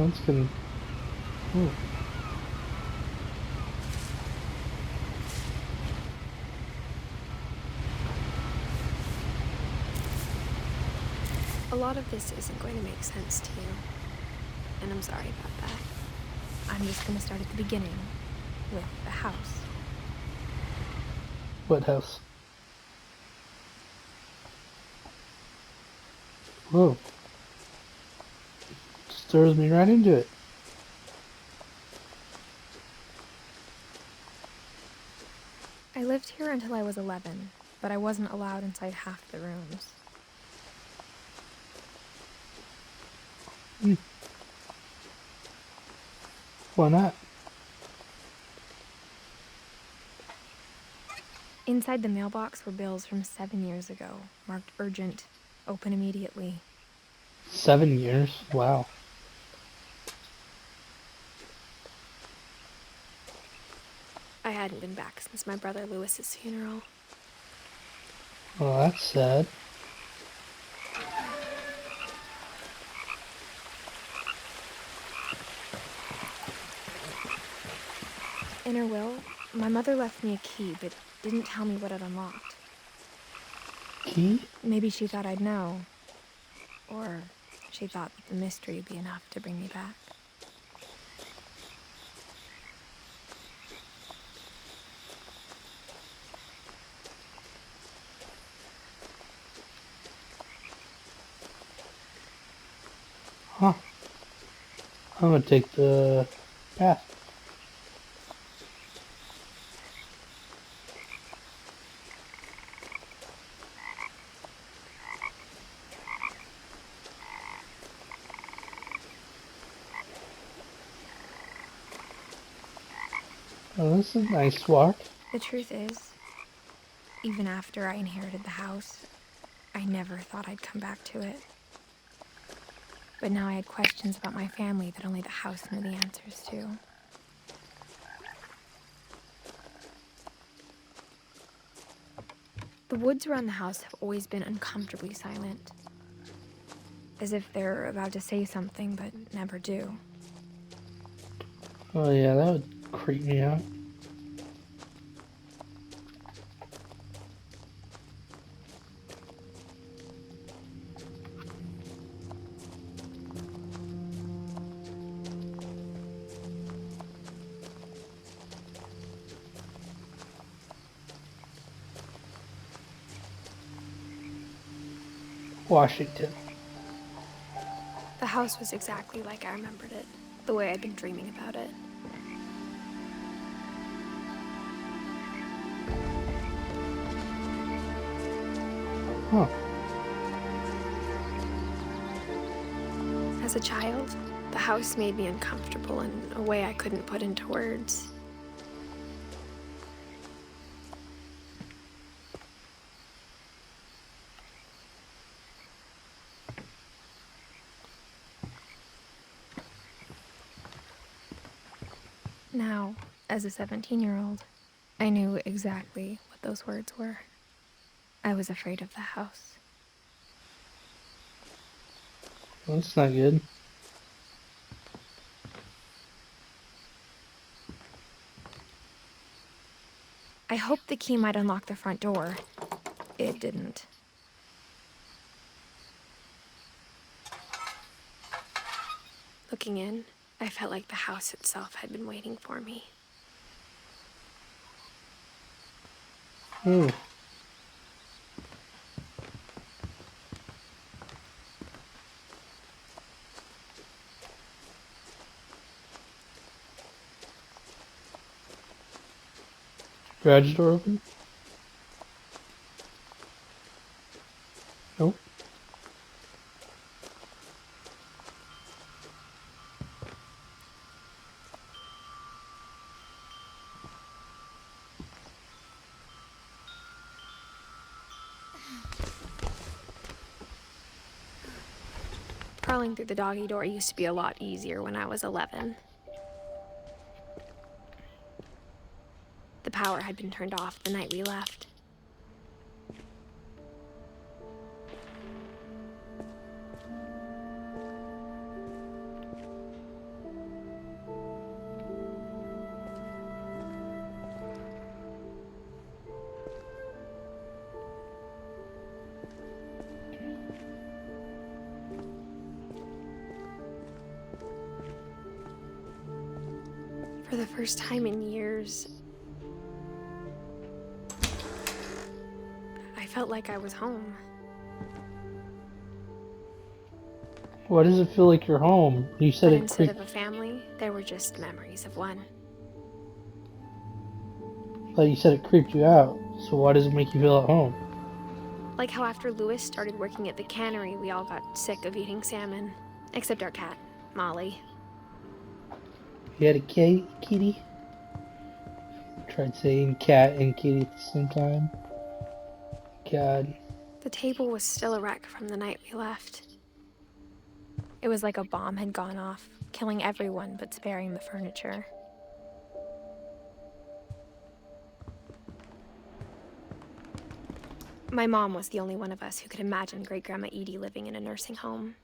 That's gonna. Ooh. A lot of this isn't going to make sense to you, and I'm sorry about that. I'm just going to start at the beginning, with the house. What house? Whoa. Just throws me right into it. I lived here until I was 11, but I wasn't allowed inside half the rooms. Hmm. Why not? Inside the mailbox were bills from 7 years ago, marked urgent, open immediately. 7 years? Wow. I hadn't been back since my brother Lewis's funeral. Well, that's sad. In her will, my mother left me a key, but didn't tell me what it unlocked. Key? Maybe she thought I'd know. Or she thought that the mystery would be enough to bring me back. Huh. I'm gonna take the path. Oh, this is a nice walk. The truth is, even after I inherited the house, I never thought I'd come back to it. But now I had questions about my family that only the house knew the answers to. The woods around the house have always been uncomfortably silent. As if they're about to say something, but never do. Oh yeah, that would creep me out. Washington. The house was exactly like I remembered it, the way I'd been dreaming about it. Huh. As a child, the house made me uncomfortable in a way I couldn't put into words. Now, as a 17-year-old, I knew exactly what those words were. I was afraid of the house. Well, that's not good. I hoped the key might unlock the front door. It didn't. Looking in, I felt like the house itself had been waiting for me. Ooh. Garage door open? Nope. Crawling through the doggy door used to be a lot easier when I was 11. The power had been turned off the night we left. For the first time in years, I felt like I was home. Why does it feel like you're home? You said But it instead creeped. of a family, there were just memories of one. Like you said it creeped you out. So why does it make you feel at home? Like how after Lewis started working at the cannery, we all got sick of eating salmon. Except our cat, Molly. You had a kitty? Tried saying cat and kitty at the same time. God. The table was still a wreck from the night we left. It was like a bomb had gone off, killing everyone but sparing the furniture. My mom was the only one of us who could imagine Great-Grandma Edie living in a nursing home.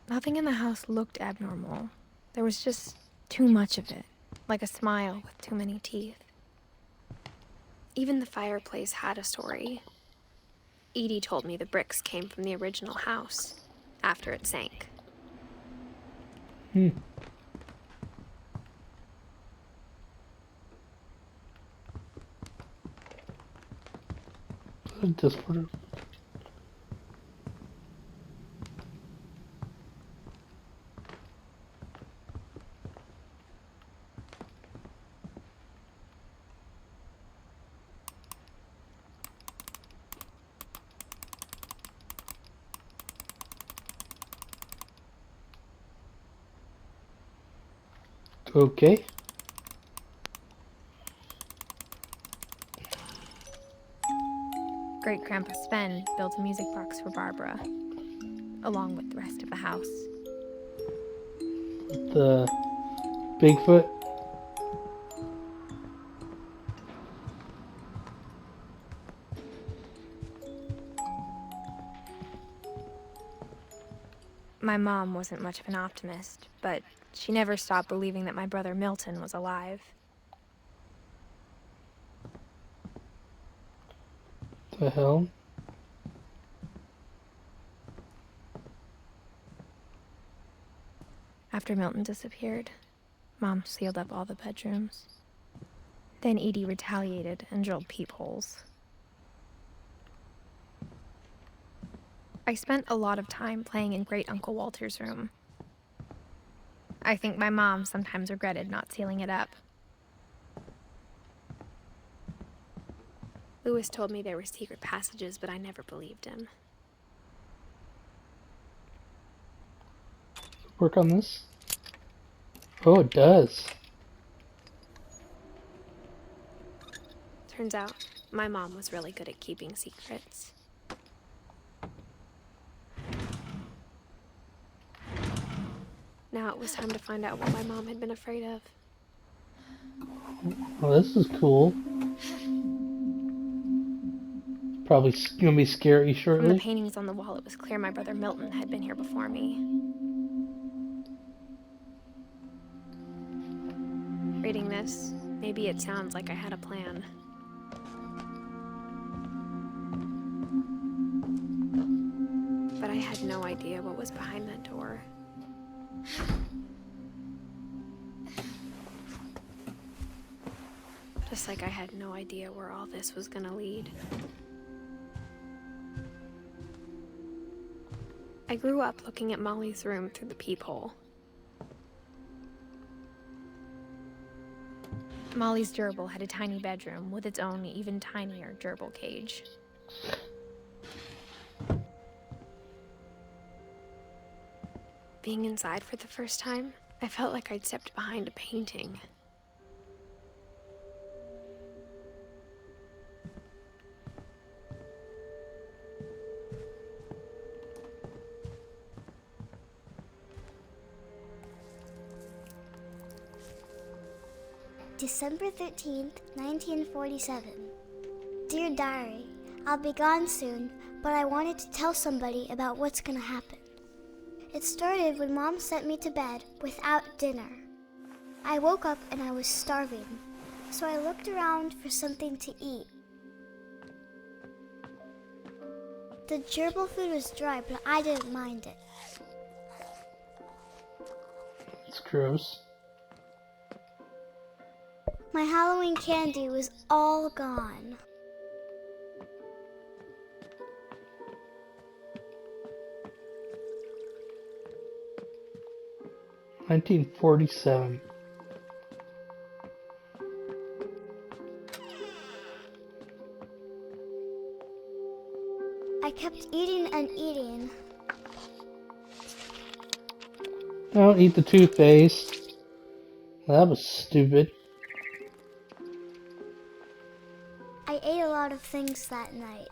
Nothing in the house looked abnormal. There was just too much of it, like a smile with too many teeth. Even the fireplace had a story. Edie told me the bricks came from the original house, after it sank. Hmm. Disorder. Okay. Great-Grandpa Sven built a music box for Barbara, along with the rest of the house. The Bigfoot. My mom wasn't much of an optimist, but she never stopped believing that my brother Milton was alive. The hell? After Milton disappeared, Mom sealed up all the bedrooms. Then Edie retaliated and drilled peepholes. I spent a lot of time playing in Great Uncle Walter's room. I think my mom sometimes regretted not sealing it up. Lewis told me there were secret passages, but I never believed him. Work on this? Oh, it does. Turns out, my mom was really good at keeping secrets. Now it was time to find out what my mom had been afraid of. Oh, this is cool. Probably gonna be scary From the shortly. paintings on the wall, it was clear my brother Milton had been here before me. Reading this, maybe it sounds like I had a plan. But I had no idea what was behind that door. Just like I had no idea where all this was gonna lead. I grew up looking at Molly's room through the peephole. Molly's gerbil had a tiny bedroom with its own even tinier gerbil cage. Being inside for the first time, I felt like I'd stepped behind a painting. December 13th, 1947. Dear Diary, I'll be gone soon, but I wanted to tell somebody about what's gonna happen. It started when Mom sent me to bed without dinner. I woke up and I was starving, so I looked around for something to eat. The gerbil food was dry, but I didn't mind it. It's gross. My Halloween candy was all gone. $1947. I kept eating and eating. Don't eat the toothpaste. That was stupid. I ate a lot of things that night.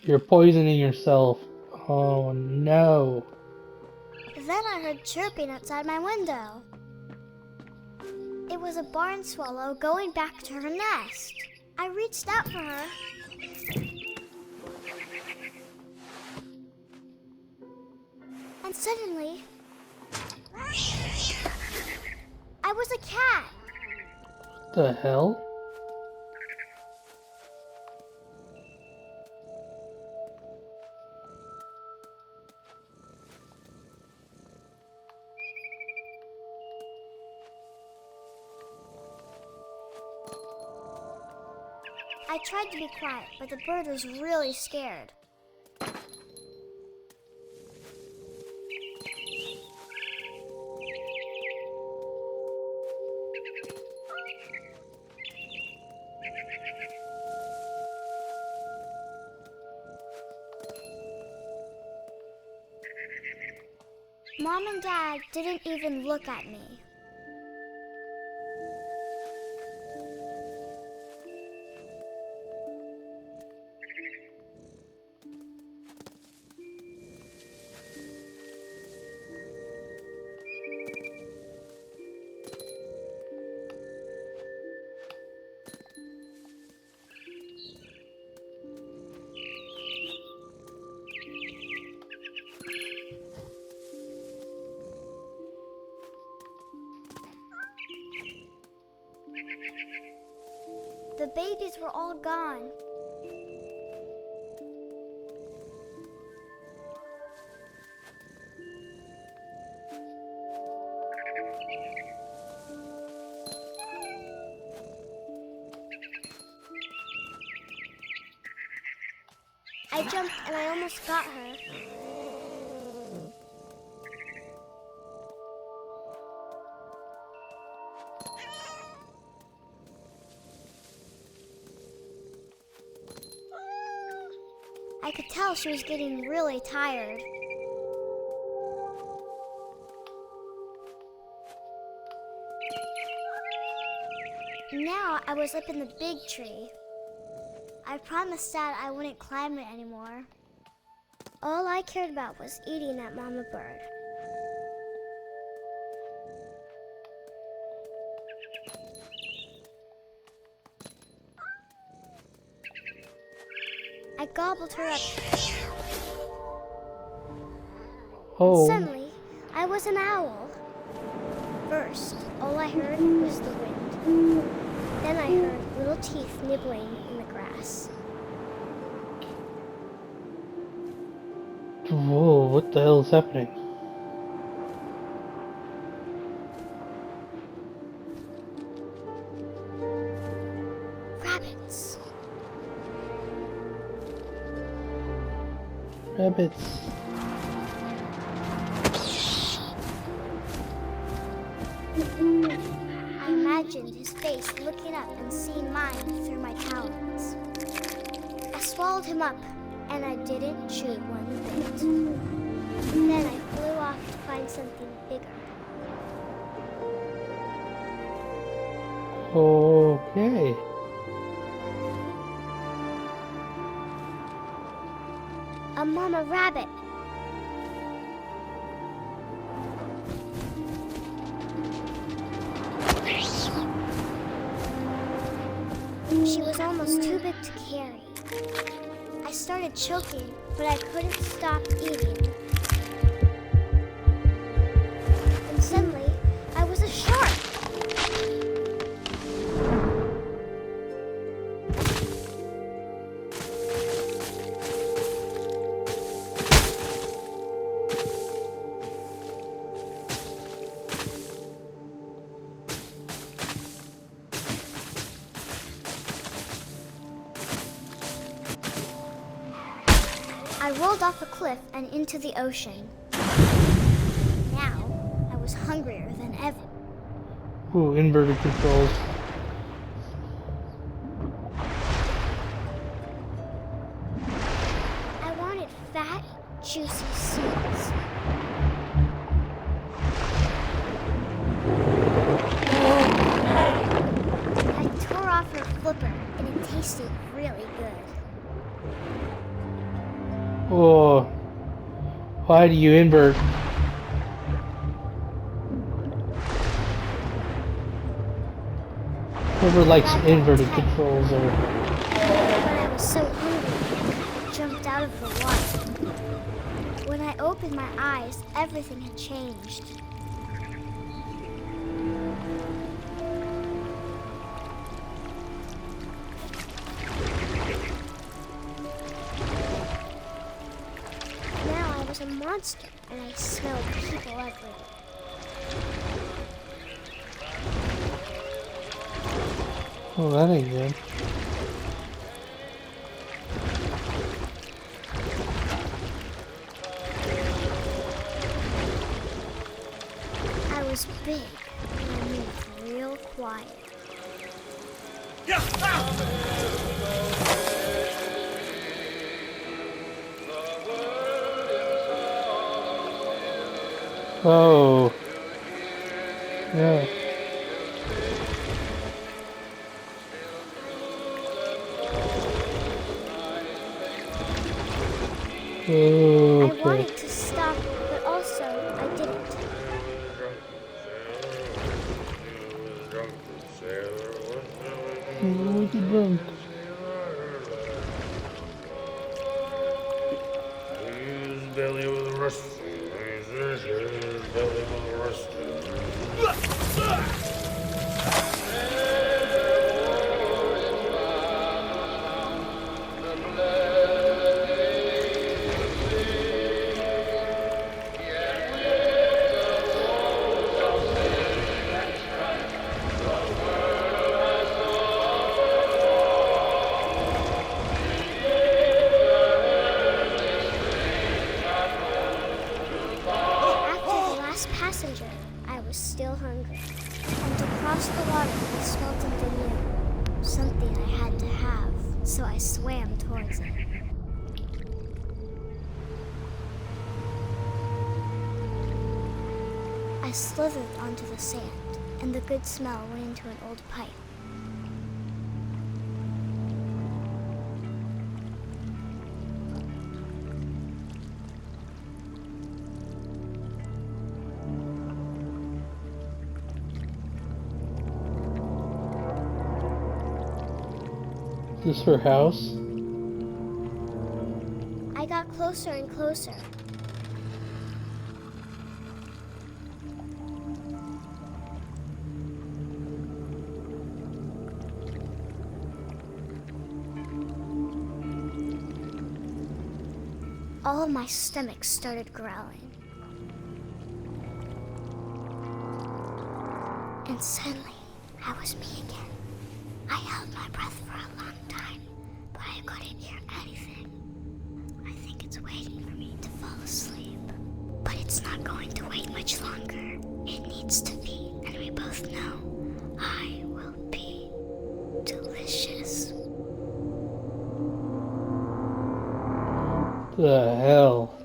You're poisoning yourself. Oh no. Then I heard chirping outside my window. It was a barn swallow going back to her nest. I reached out for her. And suddenly, I was a cat. The hell? I tried to be quiet, but the bird was really scared. Mom and Dad didn't even look at me. The babies were all gone. I jumped and I almost got her. I could tell she was getting really tired. Now I was up in the big tree. I promised Dad I wouldn't climb it anymore. All I cared about was eating that mama bird. I gobbled her up. Oh. Suddenly, I was an owl. First, all I heard was the wind. Then I heard little teeth nibbling in the grass. Whoa, what the hell is happening? Rabbits. Rabbits. I imagined his face looking up and seeing mine through my talons. I swallowed him up, and I didn't chew one bit. Then I flew off to find something bigger. Okay. A mama rabbit. She was almost too big to carry. I started choking, but I couldn't stop eating. And suddenly, I was a shark. I rolled off a cliff and into the ocean. Now, I was hungrier than ever. Ooh, inverted controls. I wanted fat, juicy seeds. I tore off her flipper, and it tasted really good. Oh, why do you invert? Whoever likes inverted controls or... But I was so hungry, I jumped out of the water. When I opened my eyes, everything had changed. Now I was a monster, and I smelled people everywhere. Oh, that ain't good. I was big, and I moved real quiet. Oh. Yeah. I Okay. wanted to stop, but also I didn't. Look at drunk. His belly was rusty. His belly was rusty. After the last passenger, I was still hungry. And to cross the water, I smelled something new. Something I had to have, so I swam towards it. I slithered onto the sand, and the good smell went into an old pipe. Is this her house? I got closer and closer. All of my stomach started growling. And suddenly, I was me again. I held my breath for a long time, but I couldn't hear anything. I think it's waiting for me to fall asleep. But it's not going to wait much longer. It needs to be, and we both know I will be delicious. The hell?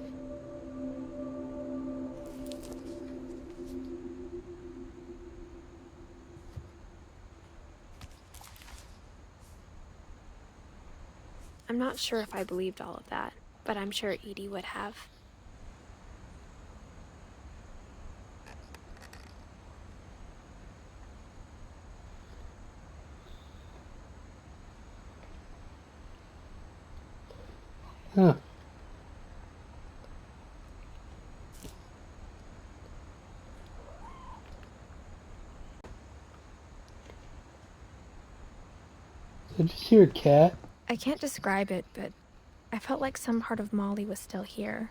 I'm not sure if I believed all of that, but I'm sure Edie would have. Huh. Did you just hear a cat? I can't describe it, but I felt like some part of Molly was still here.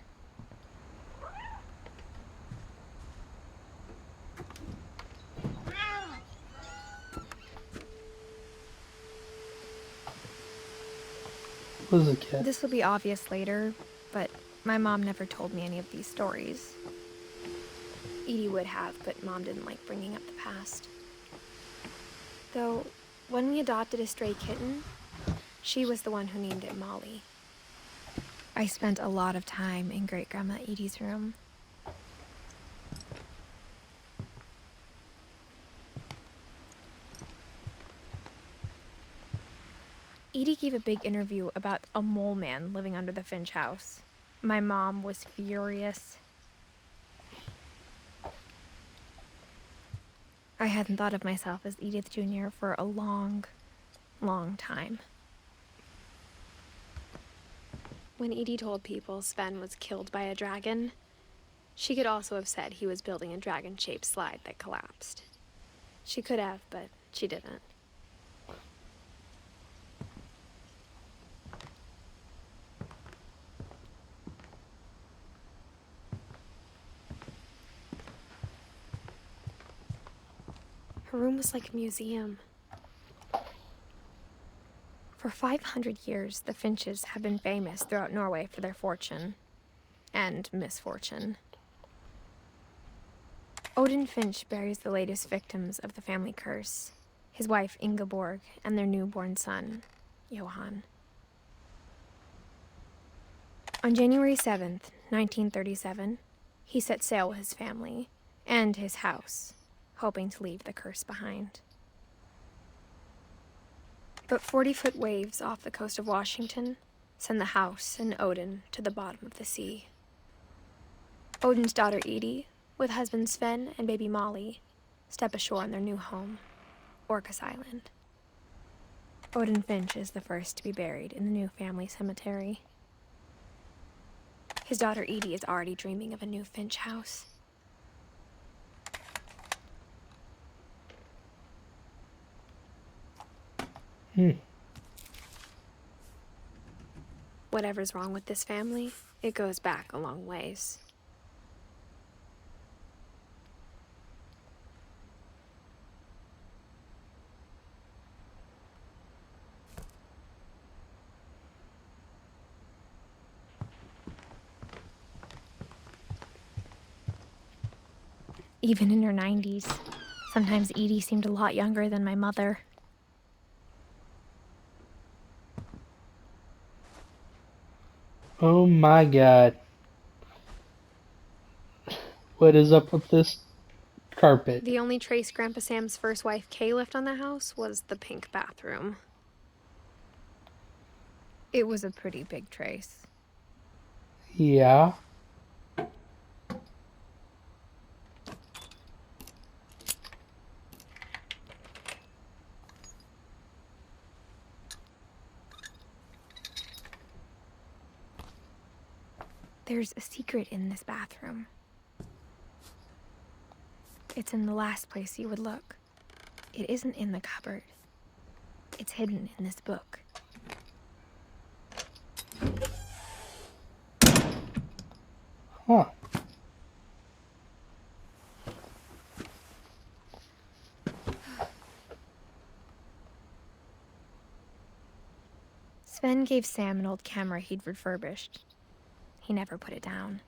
What was a cat? This will be obvious later, but my mom never told me any of these stories. Edie would have, but Mom didn't like bringing up the past. Though, when we adopted a stray kitten, she was the one who named it Molly. I spent a lot of time in Great-Grandma Edie's room. Edie gave a big interview about a mole man living under the Finch house. My mom was furious. I hadn't thought of myself as Edith Jr. for a long, long time. When Edie told people Sven was killed by a dragon, she could also have said he was building a dragon-shaped slide that collapsed. She could have, but she didn't. Her room was like a museum. For 500 years, the Finches have been famous throughout Norway for their fortune and misfortune. Odin Finch buries the latest victims of the family curse, his wife Ingeborg and their newborn son, Johan. On January 7th, 1937, he set sail with his family and his house, hoping to leave the curse behind. But 40-foot waves off the coast of Washington send the house and Odin to the bottom of the sea. Odin's daughter Edie, with husband Sven and baby Molly, step ashore on their new home, Orcas Island. Odin Finch is the first to be buried in the new family cemetery. His daughter Edie is already dreaming of a new Finch house. Whatever's wrong with this family, it goes back a long ways. Even in her 90s, sometimes Edie seemed a lot younger than my mother. Oh my god. What is up with this carpet? The only trace Grandpa Sam's first wife Kay left on the house was the pink bathroom. It was a pretty big trace. Yeah. There's a secret in this bathroom. It's in the last place you would look. It isn't in the cupboard. It's hidden in this book. Huh. Sven gave Sam an old camera he'd refurbished. He never put it down.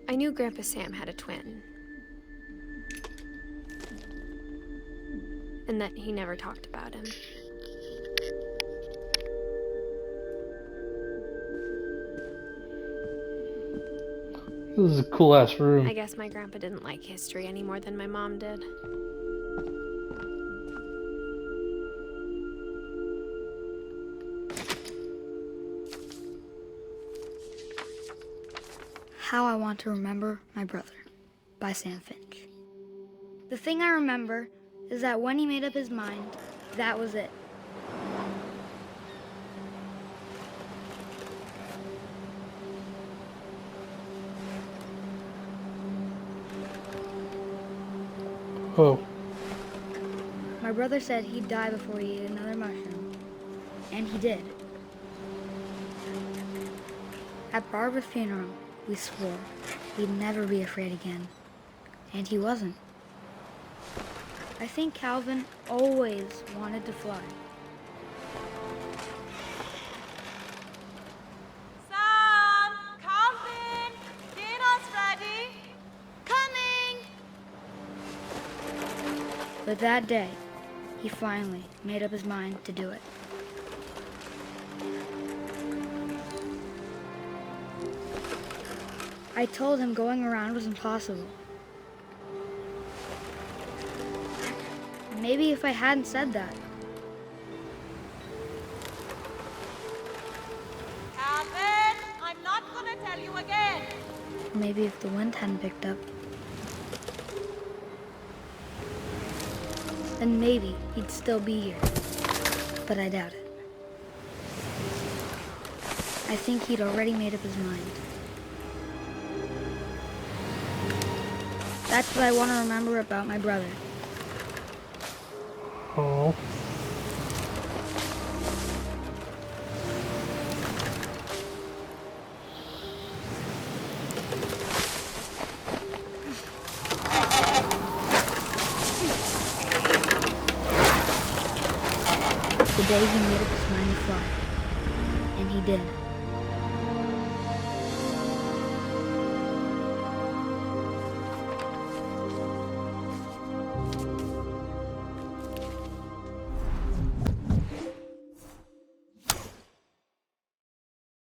I knew Grandpa Sam had a twin. And that he never talked about him. This is a cool ass room. I guess my grandpa didn't like history any more than my mom did. How I Want to Remember My Brother by Sam Finch. The thing I remember is that when he made up his mind, that was it. Oh. My brother said he'd die before he ate another mushroom, and he did. At Barbara's funeral, we swore we'd never be afraid again, and he wasn't. I think Calvin always wanted to fly. Sam! Calvin! Dinner's ready! Coming! But that day, he finally made up his mind to do it. I told him going around was impossible. Maybe if I hadn't said that, Calvin! I'm not gonna tell you again! maybe if the wind hadn't picked up, then maybe he'd still be here. But I doubt it. I think he'd already made up his mind. That's what I want to remember about my brother. Oh. The day he made up his mind to fly. And he did.